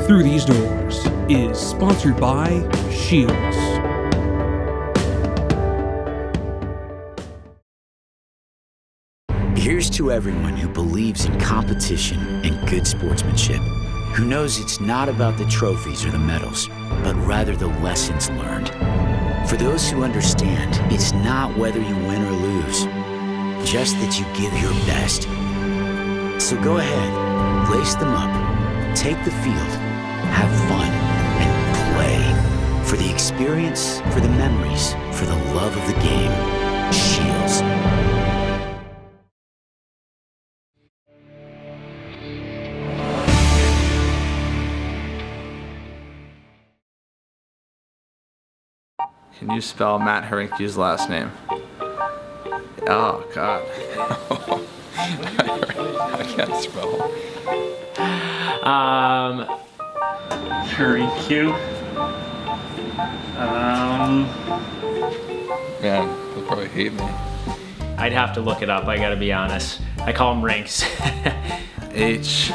Through These Doors is sponsored by Shields. Here's to everyone who believes in competition and good sportsmanship, who knows it's not about the trophies or the medals, but rather the lessons learned. For those who understand, it's not whether you win or lose, just that you give your best. So go ahead, lace them up, take the field, have fun, and play. For the experience, for the memories, for the love of the game. Shields. Can you spell Matt Hrynkyw's last name? Oh, God. I can't spell. Hrynkiw. Man, he'll probably hate me. I'd have to look it up, I gotta be honest. I call him Hrynks. Hrynkwie.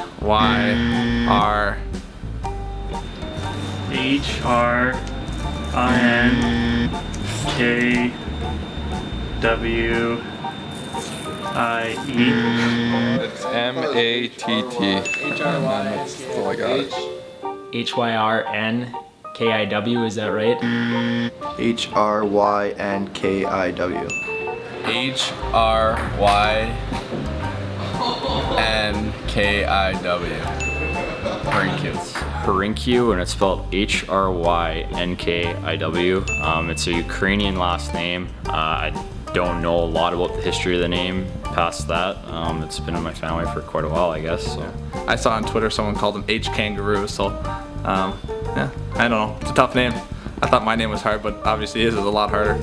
It's M-A-T-T. That's all I got. Hyrnkiw, is that right? Hrynkiw. Hrynkiw. Hrynkiw. Hrynkiw, and it's spelled Hrynkiw. It's a Ukrainian last name. I don't know a lot about the history of the name past that. It's been in my family for quite a while, I guess. So. I saw on Twitter someone called him H Kangaroo, so yeah, I don't know. It's a tough name. I thought my name was hard, but obviously his is a lot harder.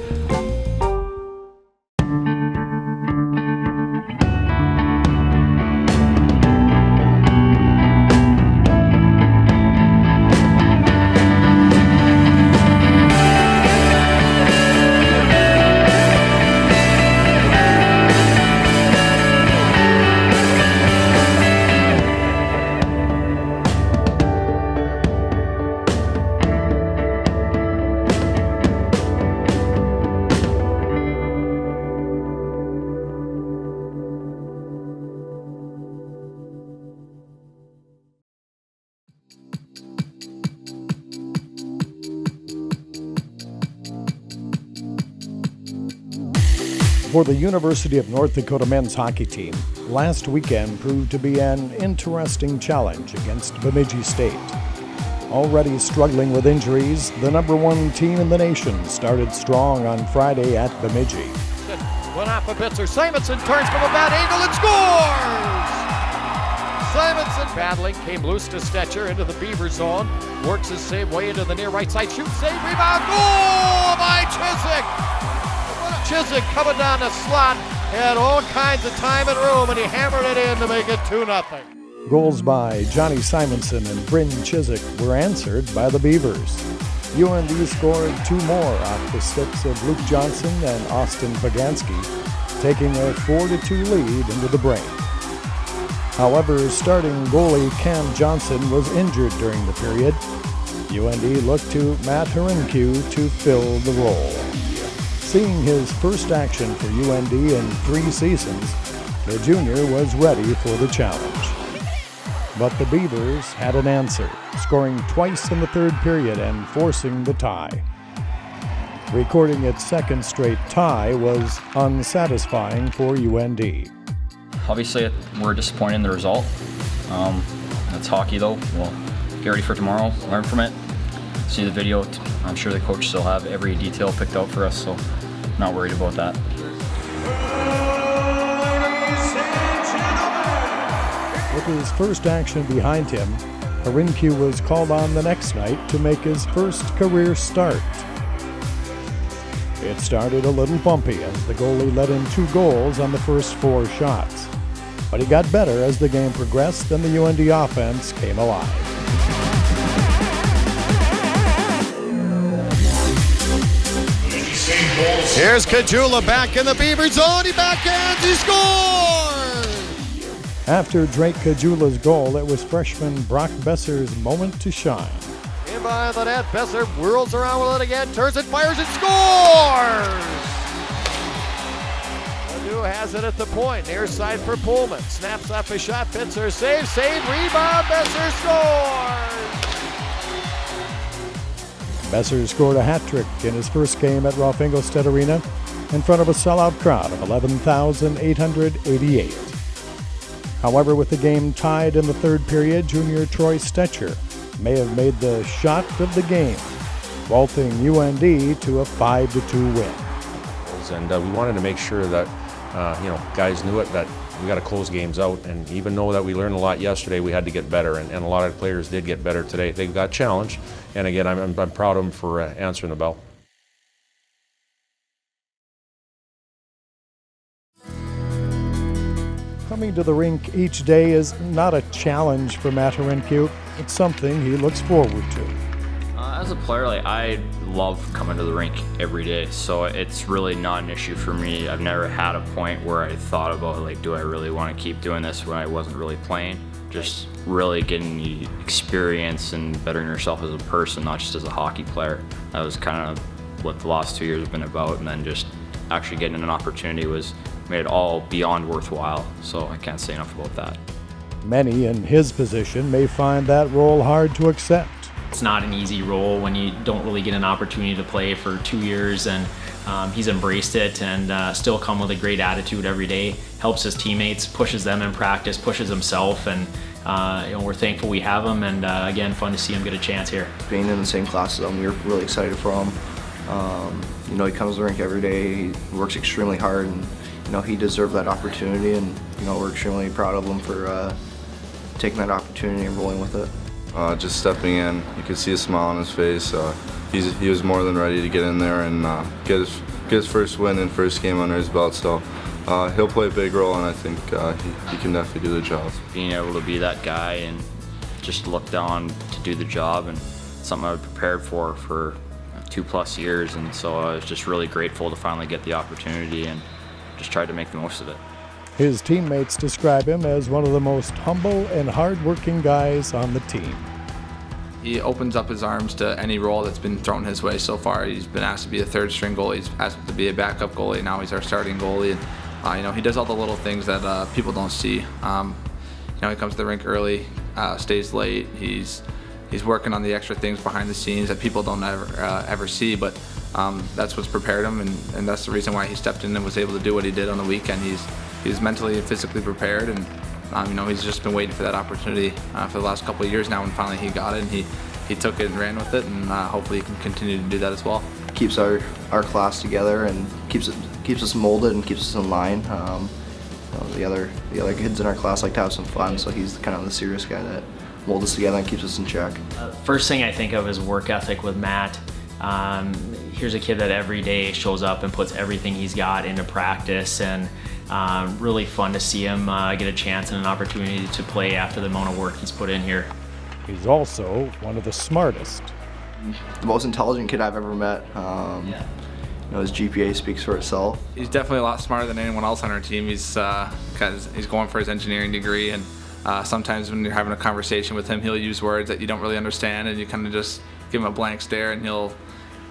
For the University of North Dakota men's hockey team, last weekend proved to be an interesting challenge against Bemidji State. Already struggling with injuries, the number one team in the nation started strong on Friday at Bemidji. Went off a Bitzer. Simonson turns from a bad angle and scores! Simonson battling, came loose to Stetcher into the Beaver zone, works his save way into the near right side, shoots, save, rebound, goal by Chiswick! Chiswick coming down the slot, had all kinds of time and room, and he hammered it in to make it 2-0. Goals by Johnny Simonson and Bryn Chiswick were answered by the Beavers. UND scored two more off the sticks of Luke Johnson and Austin Pagansky, taking a 4-2 lead into the break. However, starting goalie Cam Johnson was injured during the period. UND looked to Matt Hrynkiw to fill the role. Seeing his first action for UND in 3 seasons, the junior was ready for the challenge. But the Beavers had an answer, scoring twice in the third period and forcing the tie. Recording its second straight tie was unsatisfying for UND. Obviously, we're disappointed in the result. That's hockey, though. We'll get ready for tomorrow, learn from it, see the video. I'm sure the coaches will have every detail picked out for us, so not worried about that. With his first action behind him, Hrynkiw was called on the next night to make his first career start. It started a little bumpy as the goalie let in 2 goals on the first 4 shots. But he got better as the game progressed and the UND offense came alive. Here's Kajula back in the Beaver zone. He backhands, he scores! After Drake Kajula's goal, it was freshman Brock Besser's moment to shine. In behind the net, Besser whirls around with it again, turns it, fires and scores! Adu has it at the point, near side for Pullman. Snaps off a shot, Bitzer save, rebound, Besser scores! Besser scored a hat trick in his first game at Ralph Engelstad Arena in front of a sellout crowd of 11,888. However, with the game tied in the third period, junior Troy Stetcher may have made the shot of the game, vaulting UND to a 5-2 win. And we wanted to make sure that guys knew it, that we got to close games out. And even though that we learned a lot yesterday, we had to get better, and a lot of players did get better today. They got challenged, and again, I'm proud of them for answering the bell. Coming to the rink each day is not a challenge for Matt Hrynkiw. It's something he looks forward to. As a player, I love coming to the rink every day, so it's really not an issue for me. I've never had a point where I thought about, do I really want to keep doing this when I wasn't really playing? Just really getting the experience and bettering yourself as a person, not just as a hockey player. That was kind of what the last 2 years have been about, and then just actually getting an opportunity made it all beyond worthwhile, so I can't say enough about that. Many in his position may find that role hard to accept. It's not an easy role when you don't really get an opportunity to play for 2 years, and he's embraced it and still come with a great attitude every day, helps his teammates, pushes them in practice, pushes himself, and we're thankful we have him, and again, fun to see him get a chance here. Being in the same class as him, we were really excited for him. He comes to the rink every day, he works extremely hard, and he deserved that opportunity, and we're extremely proud of him for taking that opportunity and rolling with it. Just stepping in, you could see a smile on his face. He was more than ready to get in there and get his first win and first game under his belt. So he'll play a big role, and I think he can definitely do the job. Being able to be that guy and just look down to do the job, and something I've prepared for 2+ years, and so I was just really grateful to finally get the opportunity and just tried to make the most of it. His teammates describe him as one of the most humble and hard-working guys on the team. He opens up his arms to any role that's been thrown his way so far. He's been asked to be a third-string goalie. He's asked to be a backup goalie. Now he's our starting goalie. And, he does all the little things that people don't see. He comes to the rink early, stays late. He's working on the extra things behind the scenes that people don't ever see, but that's what's prepared him, and that's the reason why he stepped in and was able to do what he did on the weekend. He's mentally and physically prepared, and he's just been waiting for that opportunity for the last couple of years now, and finally he got it, and he took it and ran with it, and hopefully he can continue to do that as well. Keeps our class together and keeps us molded and keeps us in line. The other kids in our class like to have some fun, so he's kind of the serious guy that molds us together and keeps us in check. First thing I think of is work ethic with Matt. Here's a kid that every day shows up and puts everything he's got into practice, and really fun to see him get a chance and an opportunity to play after the amount of work he's put in here. He's also one of the smartest. The most intelligent kid I've ever met. His GPA speaks for itself. He's definitely a lot smarter than anyone else on our team. He's going for his engineering degree, and sometimes when you're having a conversation with him, he'll use words that you don't really understand, and you kind of just give him a blank stare, and he'll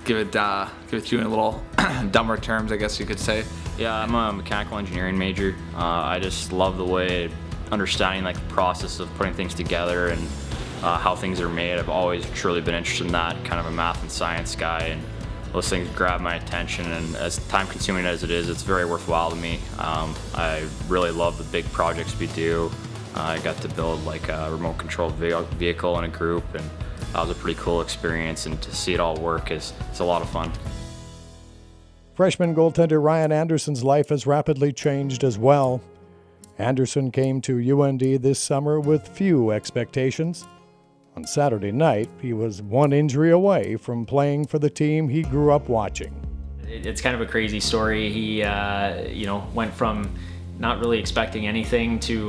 give it to you in a little dumber terms, I guess you could say. Yeah, I'm a mechanical engineering major. I just love the way understanding the process of putting things together and how things are made. I've always truly been interested in that, kind of a math and science guy, and those things grab my attention, and as time consuming as it is, it's very worthwhile to me. I really love the big projects we do. I got to build a remote controlled vehicle in a group, and that was a pretty cool experience, and to see it all work it's a lot of fun. Freshman goaltender Ryan Anderson's life has rapidly changed as well. Anderson came to UND this summer with few expectations. On Saturday night, he was one injury away from playing for the team he grew up watching. It's kind of a crazy story. He, went from not really expecting anything to,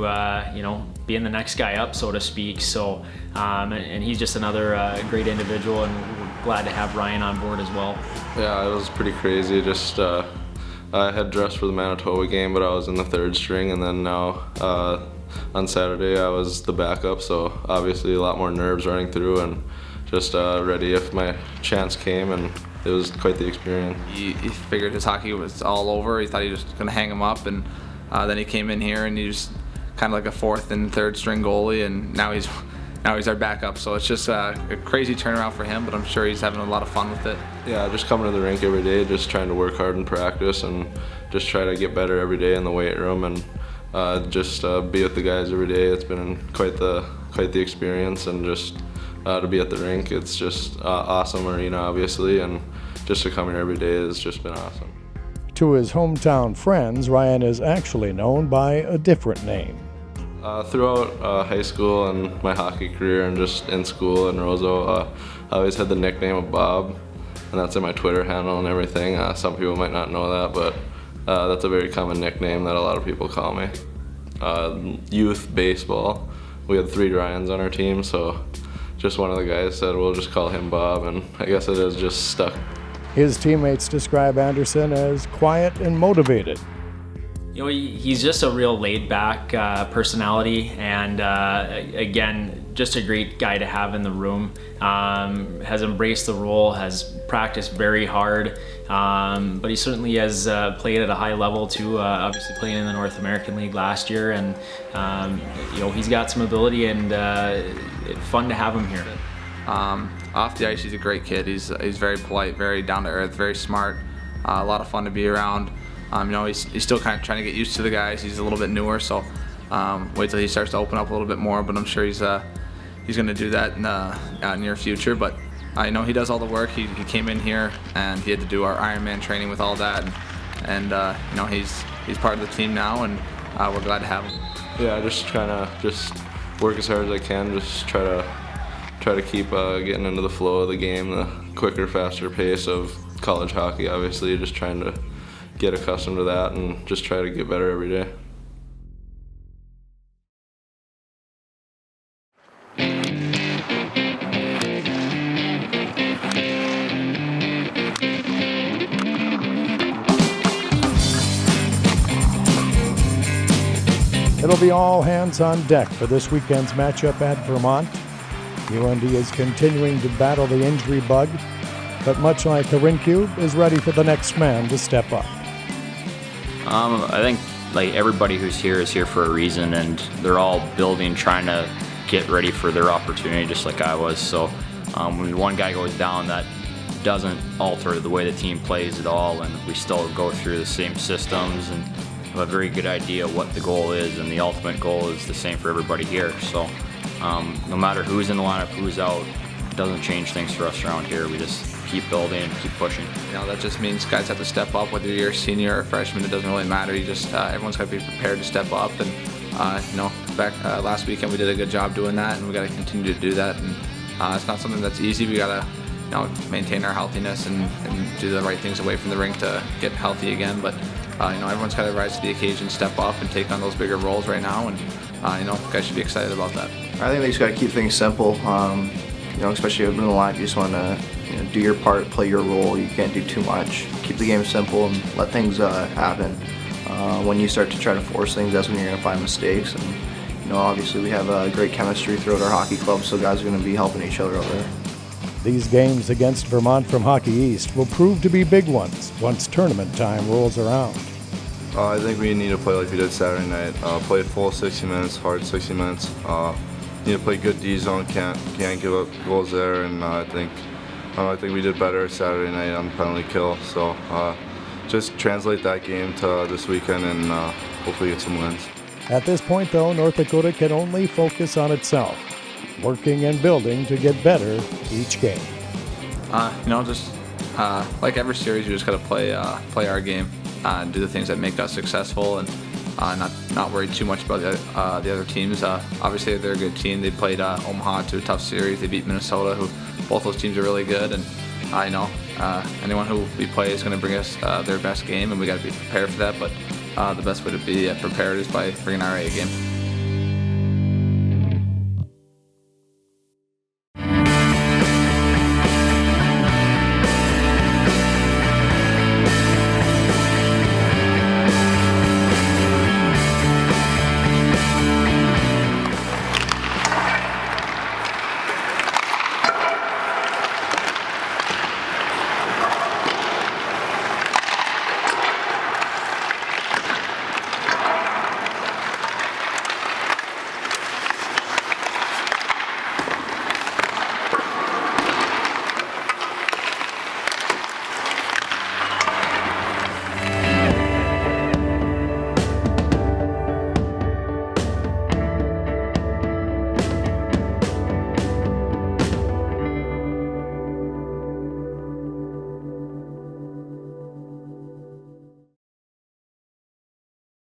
being the next guy up, so to speak. So, and he's just another great individual, and we're glad to have Ryan on board as well. Yeah, it was pretty crazy. Just I had dressed for the Manitoba game, but I was in the third string, and then now on Saturday I was the backup, so obviously a lot more nerves running through and just ready if my chance came, and it was quite the experience. He figured his hockey was all over. He thought he was going to hang him up, and then he came in here and he was kind of like a 4th and 3rd string goalie, and now he's our backup. So it's just a crazy turnaround for him, but I'm sure he's having a lot of fun with it. Yeah, just coming to the rink every day, just trying to work hard in practice and just try to get better every day in the weight room, and just be with the guys every day. It's been quite the experience, and just to be at the rink, it's just awesome arena, obviously, and just to come here every day has just been awesome. To his hometown friends, Ryan is actually known by a different name. Throughout high school and my hockey career and just in school in Roseau, I always had the nickname of Bob, and that's in my Twitter handle and everything. Some people might not know that, but that's a very common nickname that a lot of people call me. Youth baseball, we had 3 Ryans on our team, so just one of the guys said we'll just call him Bob, and I guess it has just stuck. His teammates describe Anderson as quiet and motivated. You know, he's just a real laid-back personality, and again, just a great guy to have in the room. Has embraced the role, has practiced very hard, but he certainly has played at a high level too. Obviously, playing in the North American League last year, and you know, he's got some ability, and it's fun to have him here. Off the ice, he's a great kid. He's very polite, very down to earth, very smart. A lot of fun to be around. You know, he's still kind of trying to get used to the guys. He's a little bit newer, so wait till he starts to open up a little bit more. But I'm sure he's going to do that in the near future. But you know, he does all the work. He came in here and he had to do our Ironman training with all that, and you know, he's part of the team now, and we're glad to have him. Yeah, just trying to just work as hard as I can. Just try to keep getting into the flow of the game, the quicker, faster pace of college hockey. Obviously, just trying to get accustomed to that and just try to get better every day. It'll be all hands on deck for this weekend's matchup at Vermont. UND is continuing to battle the injury bug, but much like Hrynkiw, is ready for the next man to step up. I think like everybody who's here is here for a reason, and they're all building, trying to get ready for their opportunity, just like I was. So when one guy goes down, that doesn't alter the way the team plays at all, and we still go through the same systems and have a very good idea what the goal is, and the ultimate goal is the same for everybody here. So no matter who's in the lineup, who's out, it doesn't change things for us around here. We just keep building and keep pushing. You know, that just means guys have to step up, whether you're a senior or a freshman, it doesn't really matter. You just everyone's got to be prepared to step up, and you know, back last weekend we did a good job doing that, and we got to continue to do that. And it's not something that's easy. We got to, you know, maintain our healthiness and do the right things away from the rink to get healthy again. But you know, everyone's got to rise to the occasion, step up, and take on those bigger roles right now. And you know, guys should be excited about that. I think they just got to keep things simple. You know, especially in the line, you just want to, you know, do your part, play your role. You can't do too much. Keep the game simple and let things happen. When you start to try to force things, that's when you're going to find mistakes. And you know, obviously we have great chemistry throughout our hockey club, so guys are going to be helping each other out there. These games against Vermont from Hockey East will prove to be big ones once tournament time rolls around. I think we need to play like we did Saturday night. Play full 60 minutes, hard 60 minutes. Need to play good D zone. Can't give up goals there. And I think we did better Saturday night on the penalty kill. So just translate that game to this weekend and hopefully get some wins. At this point, though, North Dakota can only focus on itself, working and building to get better each game. You know, just like every series, you just got to play our game. Do the things that make us successful, and not worry too much about the other teams. Obviously, they're a good team. They played Omaha to a tough series. They beat Minnesota, who both those teams are really good. And I know anyone who we play is going to bring us their best game, and we got to be prepared for that. But the best way to be prepared is by bringing our A game.